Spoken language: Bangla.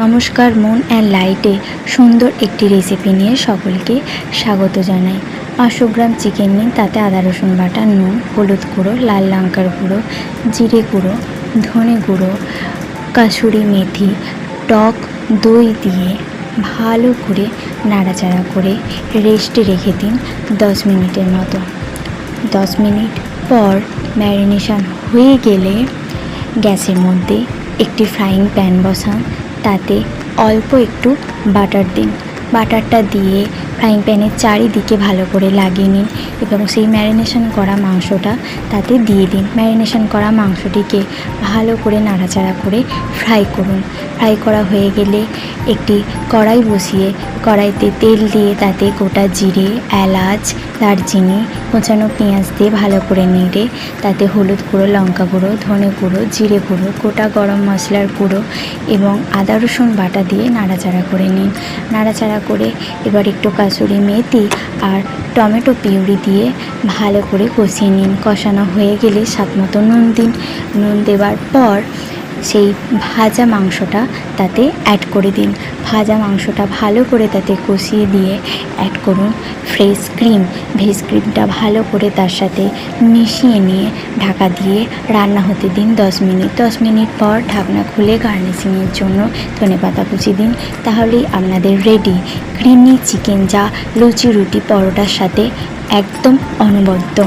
নমস্কার, মুন অ্যান্ড লাইটে সুন্দর একটি রেসিপি নিয়ে সকলকে স্বাগত জানাই। 500 গ্রাম চিকেন নিন, তাতে আদা রসুন বাটা, নুন, হলুদ গুঁড়ো, লাল লঙ্কার গুঁড়ো, জিরে গুঁড়ো, ধনে গুঁড়ো, কাসুরি মেথি, টক দই দিয়ে ভালো করে নাড়াচাড়া করে রেস্টে রেখে দিন 10 মিনিটের মতো। 10 মিনিট পর ম্যারিনেশন হয়ে গেলে গ্যাসের মধ্যে একটি ফ্রাইং প্যান বসান, তাতে অল্প একটু বাটার দিন। বাটারটা দিয়ে ফ্রাইং প্যানের চারিদিকে ভালো করে লাগিয়ে নিন এবং সেই ম্যারিনেশন করা মাংসটা তাতে দিয়ে দিন। ম্যারিনেশন করা মাংসটিকে ভালো করে নাড়াচাড়া করে ফ্রাই করুন। ফ্রাই করা হয়ে গেলে একটি কড়াই বসিয়ে কড়াইতে তেল দিয়ে তাতে গোটা জিরে, এলাচ, দারচিনি, কোচানো পেঁয়াজ দিয়ে ভালো করে নেড়ে তাতে হলুদ গুঁড়ো, লঙ্কা গুঁড়ো, ধনে গুঁড়ো, জিরে গুঁড়ো, গোটা গরম মশলার গুঁড়ো এবং আদা রসুন বাটা দিয়ে নাড়াচাড়া করে নিন। নাড়াচাড়া করে এবার একটু কাসুরি মেথি আর টমেটো পিউরি দিয়ে ভালো করে কষিয়ে নিন। কষানো হয়ে গেলে স্বাদমতো নুন দিন। নুন দেওয়ার পর সেই ভাজা মাংসটা তাতে অ্যাড করে দিন। ভাজা মাংসটা ভালো করে তাতে কষিয়ে দিয়ে অ্যাড করুন ফ্রেশ ক্রিম। ভেজ ক্রিমটা ভালো করে তার সাথে মিশিয়ে নিয়ে ঢাকা দিয়ে রান্না হতে দিন 10 মিনিট। 10 মিনিট পর ঢাকনা খুলে গার্নিশিংয়ের জন্য ধনেপাতা কুচি দিন। তাহলেই আপনাদের রেডি ক্রিমি চিকেন, যা লুচি, রুটি, পরোটার সাথে একদম অনবদ্য।